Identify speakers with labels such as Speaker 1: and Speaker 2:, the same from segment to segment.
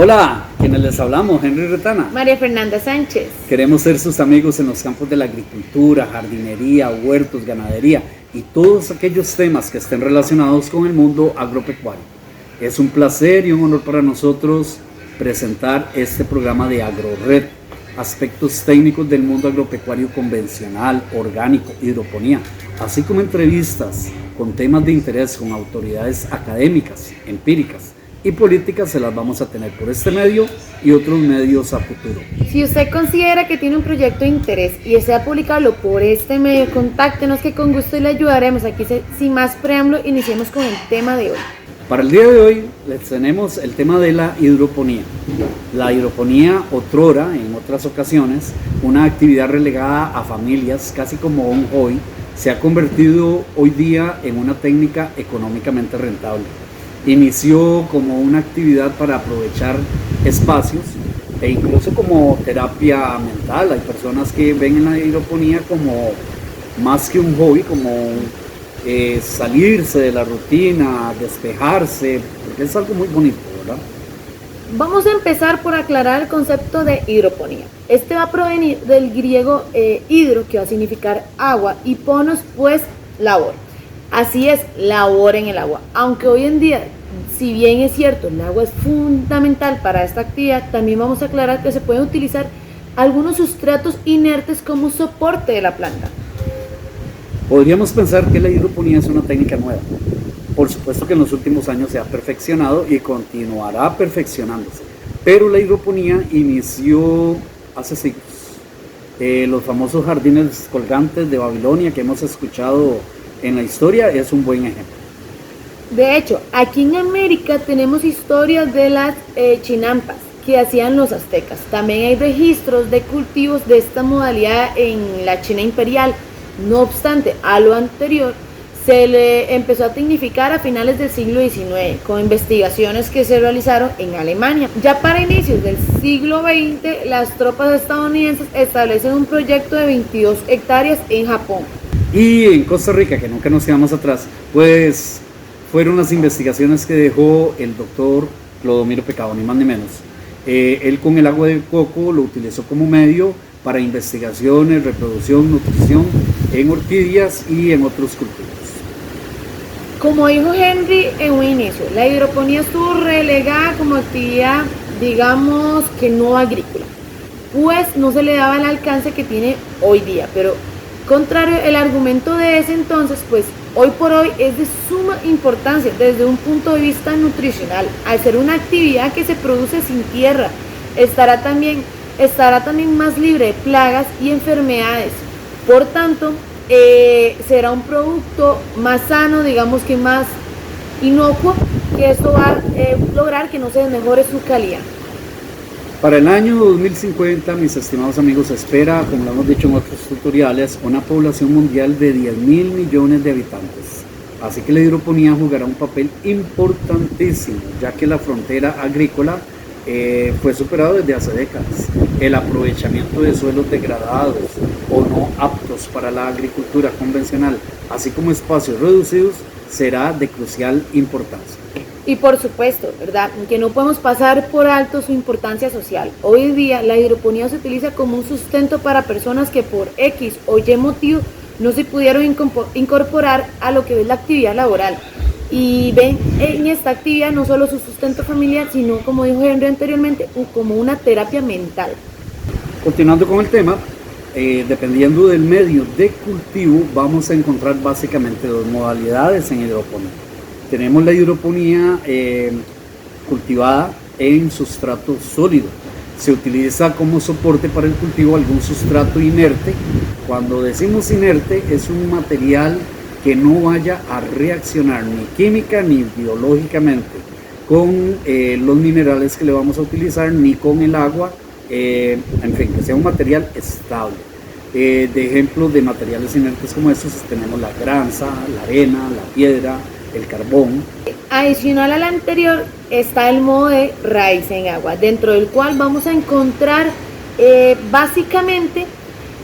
Speaker 1: Hola, quienes les hablamos, Henry Retana.
Speaker 2: María Fernanda Sánchez.
Speaker 1: Queremos ser sus amigos en los campos de la agricultura, jardinería, huertos, ganadería y todos aquellos temas que estén relacionados con el mundo agropecuario. Es un placer y un honor para nosotros presentar este programa de AgroRed, aspectos técnicos del mundo agropecuario convencional, orgánico, hidroponía, así como entrevistas con temas de interés con autoridades académicas, empíricas y políticas. Se las vamos a tener por este medio y otros medios a futuro.
Speaker 2: Si usted considera que tiene un proyecto de interés y desea publicarlo por este medio, contáctenos que con gusto le ayudaremos. Aquí sin más preámbulo, iniciemos con el tema de hoy.
Speaker 1: Para el día de hoy les tenemos el tema de la hidroponía. La hidroponía, otrora, en otras ocasiones, una actividad relegada a familias casi como un hobby, se ha convertido hoy día en una técnica económicamente rentable. Inició como una actividad para aprovechar espacios e incluso como terapia mental. Hay personas que ven en la hidroponía como más que un hobby, como salirse de la rutina, despejarse, porque es algo muy bonito, ¿verdad?
Speaker 2: Vamos a empezar por aclarar el concepto de hidroponía. Este va a provenir del griego hidro, que va a significar agua, y ponos, pues labor. Así es, labor en el agua. Aunque hoy en día, si bien es cierto, el agua es fundamental para esta actividad, también vamos a aclarar que se pueden utilizar algunos sustratos inertes como soporte de la planta.
Speaker 1: Podríamos pensar que la hidroponía es una técnica nueva. Por supuesto que en los últimos años se ha perfeccionado y continuará perfeccionándose. Pero la hidroponía inició hace siglos. Los famosos jardines colgantes de Babilonia que hemos escuchado en la historia es un buen ejemplo.
Speaker 2: De hecho, aquí en América tenemos historias de las chinampas que hacían los aztecas. También hay registros de cultivos de esta modalidad en la China imperial. No obstante, a lo anterior se le empezó a tecnificar a finales del siglo XIX con investigaciones que se realizaron en Alemania. Ya para inicios del siglo XX, las tropas estadounidenses establecen un proyecto de 22 hectáreas en Japón.
Speaker 1: Y en Costa Rica, que nunca nos quedamos atrás, pues fueron las investigaciones que dejó el doctor Clodomiro Pecado, ni más ni menos. Él con el agua de coco lo utilizó como medio para investigaciones, reproducción, nutrición en orquídeas y en otros cultivos.
Speaker 2: Como dijo Henry en un inicio, la hidroponía estuvo relegada como actividad, digamos que no agrícola, pues no se le daba el alcance que tiene hoy día, pero contrario el argumento de ese entonces, pues hoy por hoy es de suma importancia desde un punto de vista nutricional. Al ser una actividad que se produce sin tierra, estará también más libre de plagas y enfermedades. Por tanto, será un producto más sano, digamos que más inocuo, que esto va a lograr que no se mejore su calidad.
Speaker 1: Para el año 2050, mis estimados amigos, se espera, como lo hemos dicho en otros tutoriales, una población mundial de 10.000 millones de habitantes. Así que la hidroponía jugará un papel importantísimo, ya que la frontera agrícola fue superado desde hace décadas. El aprovechamiento de suelos degradados o no aptos para la agricultura convencional, así como espacios reducidos, será de crucial importancia.
Speaker 2: Y por supuesto, ¿verdad?, que no podemos pasar por alto su importancia social. Hoy día la hidroponía se utiliza como un sustento para personas que por X o Y motivo no se pudieron incorporar a lo que es la actividad laboral. Y ven en esta actividad no solo su sustento familiar, sino, como dijo Henry anteriormente, como una terapia mental.
Speaker 1: Continuando con el tema, dependiendo del medio de cultivo, vamos a encontrar básicamente dos modalidades en hidroponía. Tenemos la hidroponía cultivada en sustrato sólido. Se utiliza como soporte para el cultivo algún sustrato inerte. Cuando decimos inerte, es un material que no vaya a reaccionar ni química ni biológicamente con los minerales que le vamos a utilizar, ni con el agua, en fin, que sea un material estable. De ejemplos de materiales inertes como estos tenemos la grasa, la arena, la piedra, el carbón.
Speaker 2: Adicional al anterior está el modo de raíz en agua, dentro del cual vamos a encontrar básicamente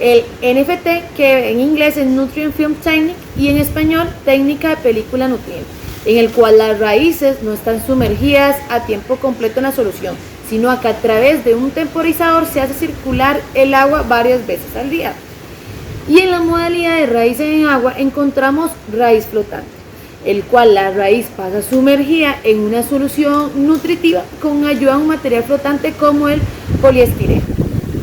Speaker 2: el NFT, que en inglés es Nutrient Film Technique y en español técnica de película nutriente, en el cual las raíces no están sumergidas a tiempo completo en la solución, sino que a través de un temporizador se hace circular el agua varias veces al día. Y en la modalidad de raíces en agua encontramos raíz flotante, el cual la raíz pasa sumergida en una solución nutritiva con ayuda de un material flotante como el poliestireno.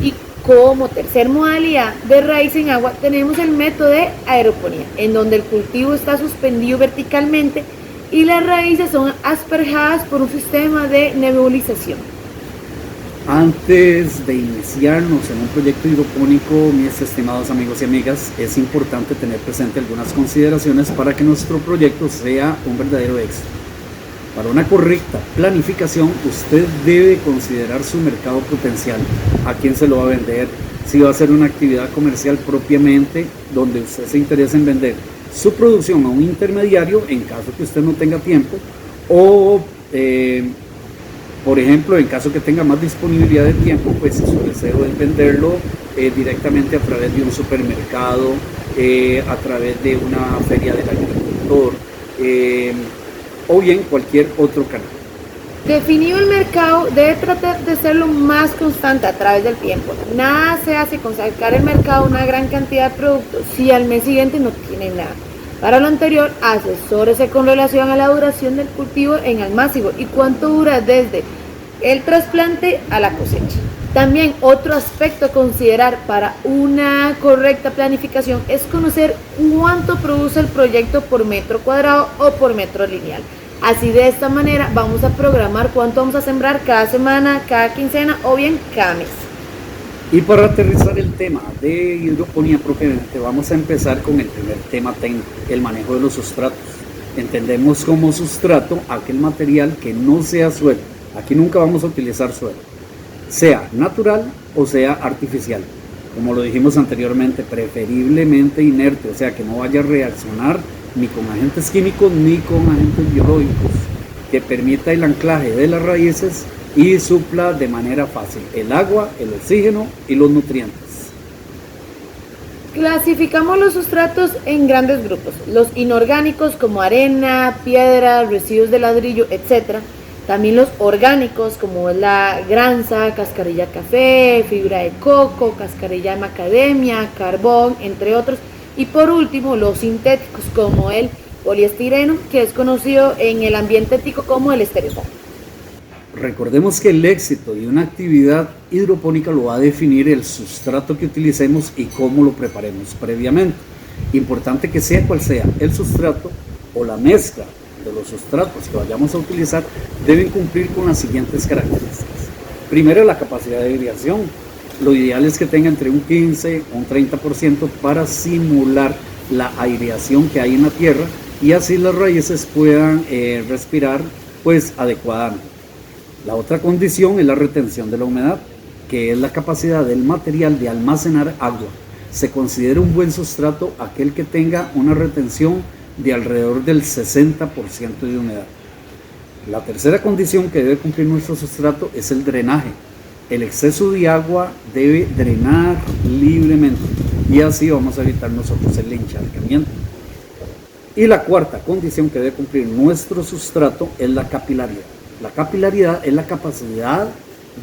Speaker 2: Y como tercer modalidad de raíz en agua tenemos el método de aeroponía, en donde el cultivo está suspendido verticalmente y las raíces son asperjadas por un sistema de nebulización.
Speaker 1: Antes de iniciarnos en un proyecto hidropónico, mis estimados amigos y amigas, es importante tener presente algunas consideraciones para que nuestro proyecto sea un verdadero éxito. Para una correcta planificación, usted debe considerar su mercado potencial, a quién se lo va a vender, si va a ser una actividad comercial propiamente, donde usted se interesa en vender su producción a un intermediario en caso que usted no tenga tiempo, o por ejemplo, en caso que tenga más disponibilidad de tiempo, pues su deseo es venderlo directamente a través de un supermercado, a través de una feria del agricultor, o bien cualquier otro canal.
Speaker 2: Definido el mercado, debe tratar de ser lo más constante a través del tiempo. Nada se hace con sacar el mercado una gran cantidad de productos si al mes siguiente no tiene nada. Para lo anterior, asesórese con relación a la duración del cultivo en almácigo y cuánto dura desde el trasplante a la cosecha. También otro aspecto a considerar para una correcta planificación es conocer cuánto produce el proyecto por metro cuadrado o por metro lineal. Así de esta manera vamos a programar cuánto vamos a sembrar cada semana, cada quincena o bien cada mes.
Speaker 1: Y para aterrizar el tema de hidroponía propiamente, vamos a empezar con el primer tema técnico, el manejo de los sustratos. Entendemos como sustrato aquel material que no sea suelo. Aquí nunca vamos a utilizar suelo, sea natural o sea artificial. Como lo dijimos anteriormente, preferiblemente inerte, o sea que no vaya a reaccionar ni con agentes químicos ni con agentes biológicos, que permita el anclaje de las raíces y supla de manera fácil el agua, el oxígeno y los nutrientes.
Speaker 2: Clasificamos los sustratos en grandes grupos, los inorgánicos como arena, piedra, residuos de ladrillo, etc. También los orgánicos como es la granza, cascarilla de café, fibra de coco, cascarilla de macadamia, carbón, entre otros. Y por último los sintéticos como el poliestireno, que es conocido en el ambiente ético como el estereofoam.
Speaker 1: Recordemos que el éxito de una actividad hidropónica lo va a definir el sustrato que utilicemos y cómo lo preparemos previamente. Importante que sea cual sea el sustrato o la mezcla de los sustratos que vayamos a utilizar, deben cumplir con las siguientes características. Primero, la capacidad de aireación. Lo ideal es que tenga entre un 15 o un 30% para simular la aireación que hay en la tierra y así las raíces puedan respirar pues adecuadamente. La otra condición es la retención de la humedad, que es la capacidad del material de almacenar agua. Se considera un buen sustrato aquel que tenga una retención de alrededor del 60% de humedad. La tercera condición que debe cumplir nuestro sustrato es el drenaje. El exceso de agua debe drenar libremente y así vamos a evitar nosotros el encharcamiento. Y la cuarta condición que debe cumplir nuestro sustrato es la capilaridad. La capilaridad es la capacidad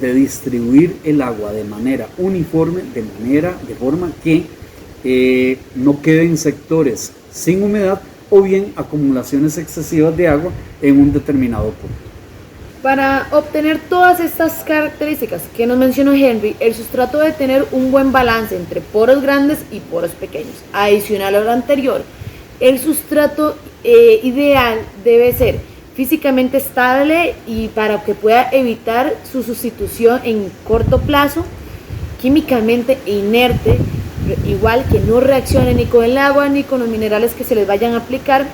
Speaker 1: de distribuir el agua de manera uniforme, de forma que no queden sectores sin humedad o bien acumulaciones excesivas de agua en un determinado punto.
Speaker 2: Para obtener todas estas características que nos mencionó Henry, el sustrato debe tener un buen balance entre poros grandes y poros pequeños. Adicional a lo anterior, el sustrato ideal debe ser físicamente estable y para que pueda evitar su sustitución en corto plazo, químicamente inerte, igual que no reaccione ni con el agua ni con los minerales que se les vayan a aplicar,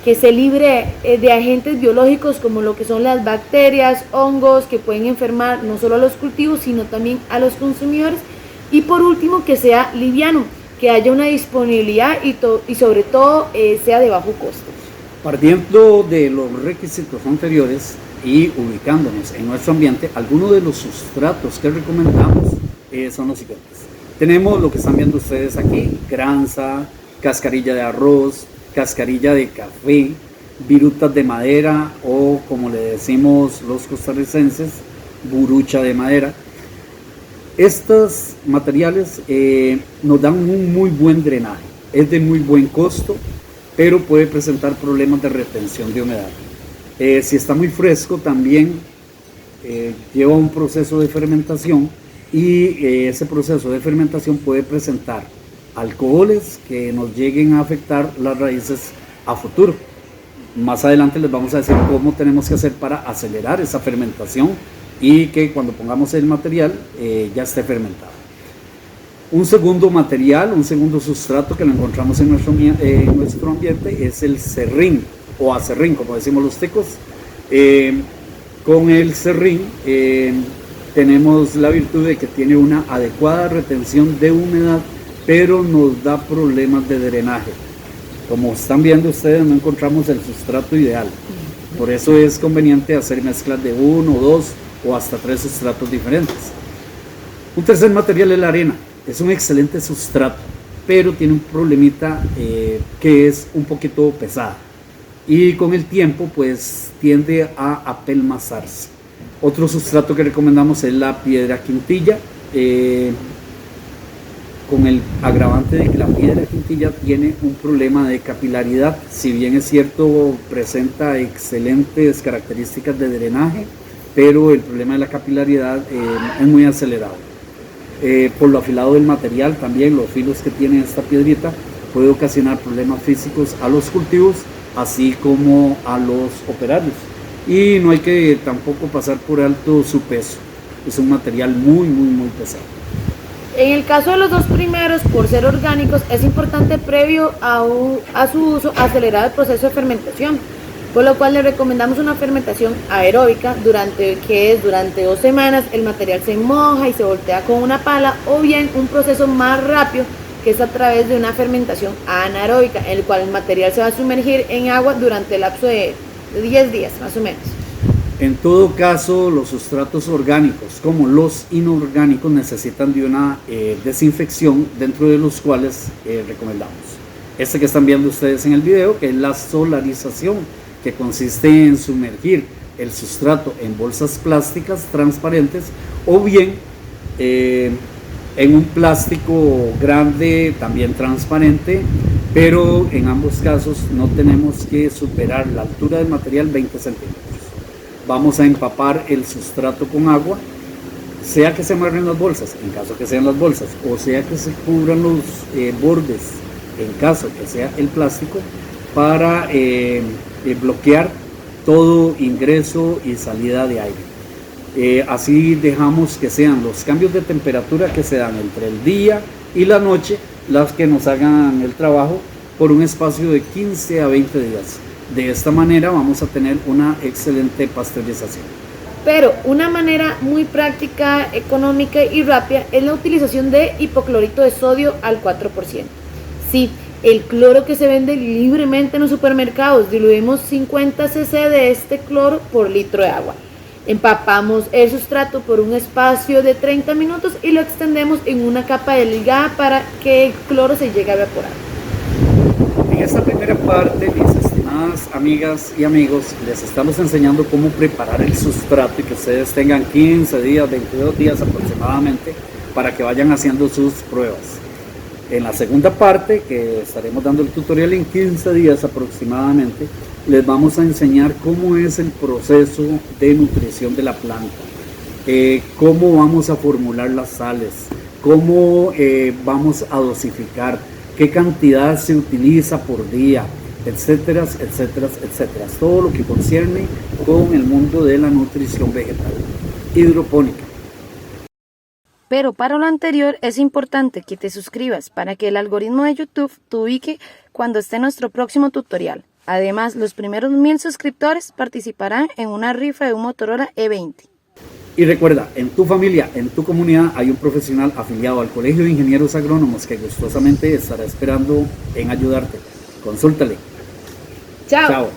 Speaker 2: que se libre de agentes biológicos como lo que son las bacterias, hongos que pueden enfermar no solo a los cultivos sino también a los consumidores, y por último que sea liviano, que haya una disponibilidad y sobre todo sea de bajo costo.
Speaker 1: Partiendo de los requisitos anteriores y ubicándonos en nuestro ambiente, algunos de los sustratos que recomendamos son los siguientes. Tenemos lo que están viendo ustedes aquí: granza, cascarilla de arroz, cascarilla de café, virutas de madera o, como le decimos los costarricenses, burucha de madera. Estos materiales nos dan un muy buen drenaje, es de muy buen costo, pero puede presentar problemas de retención de humedad. Si está muy fresco también lleva un proceso de fermentación y ese proceso de fermentación puede presentar alcoholes que nos lleguen a afectar las raíces a futuro. Más adelante les vamos a decir cómo tenemos que hacer para acelerar esa fermentación y que cuando pongamos el material ya esté fermentado. Un segundo material, un segundo sustrato que lo encontramos en nuestro ambiente es el serrín o acerrín, como decimos los ticos. Con el serrín tenemos la virtud de que tiene una adecuada retención de humedad, pero nos da problemas de drenaje. Como están viendo ustedes, no encontramos el sustrato ideal. Por eso es conveniente hacer mezclas de 1, 2 o hasta 3 sustratos diferentes. Un tercer material es la arena. Es un excelente sustrato, pero tiene un problemita que es un poquito pesada. Y con el tiempo pues tiende a apelmazarse. Otro sustrato que recomendamos es la piedra quintilla, con el agravante de que la piedra quintilla tiene un problema de capilaridad. Si bien es cierto, presenta excelentes características de drenaje, pero el problema de la capilaridad es muy acelerado. Por lo afilado del material, también los filos que tiene esta piedrita puede ocasionar problemas físicos a los cultivos, así como a los operarios. Y no hay que tampoco pasar por alto su peso. Es un material muy pesado.
Speaker 2: En el caso de los dos primeros, por ser orgánicos, es importante previo a su uso acelerar el proceso de fermentación, por lo cual le recomendamos una fermentación aeróbica durante 2 semanas. El material se moja y se voltea con una pala, o bien un proceso más rápido que es a través de una fermentación anaeróbica, en el cual el material se va a sumergir en agua durante el lapso de 10 días más o menos.
Speaker 1: En todo caso, los sustratos orgánicos como los inorgánicos necesitan de una desinfección, dentro de los cuales recomendamos este que están viendo ustedes en el video, que es la solarización, que consiste en sumergir el sustrato en bolsas plásticas transparentes o bien en un plástico grande también transparente, pero en ambos casos no tenemos que superar la altura del material 20 centímetros. Vamos a empapar el sustrato con agua, sea que se amarren las bolsas, en caso que sean las bolsas, o sea que se cubran los bordes, en caso que sea el plástico, para bloquear todo ingreso y salida de aire. Así dejamos que sean los cambios de temperatura que se dan entre el día y la noche las que nos hagan el trabajo por un espacio de 15 a 20 días. De esta manera vamos a tener una excelente pasteurización.
Speaker 2: Pero una manera muy práctica, económica y rápida es la utilización de hipoclorito de sodio al 4%. Sí, el cloro que se vende libremente en los supermercados, diluimos 50 cc de este cloro por litro de agua. Empapamos el sustrato por un espacio de 30 minutos y lo extendemos en una capa delgada para que el cloro se llegue a evaporar.
Speaker 1: En esta primera parte, mis estimadas amigas y amigos, les estamos enseñando cómo preparar el sustrato y que ustedes tengan 15 días, 22 días aproximadamente para que vayan haciendo sus pruebas. En la segunda parte, que estaremos dando el tutorial en 15 días aproximadamente, les vamos a enseñar cómo es el proceso de nutrición de la planta, cómo vamos a formular las sales, cómo vamos a dosificar, qué cantidad se utiliza por día, etcétera, etcétera, etcétera. Todo lo que concierne con el mundo de la nutrición vegetal hidropónica.
Speaker 2: Pero para lo anterior es importante que te suscribas para que el algoritmo de YouTube te ubique cuando esté nuestro próximo tutorial. Además, los primeros 1000 suscriptores participarán en una rifa de un Motorola E20.
Speaker 1: Y recuerda, en tu familia, en tu comunidad hay un profesional afiliado al Colegio de Ingenieros Agrónomos que gustosamente estará esperando en ayudarte. Consúltale.
Speaker 2: Chao.
Speaker 1: Chao.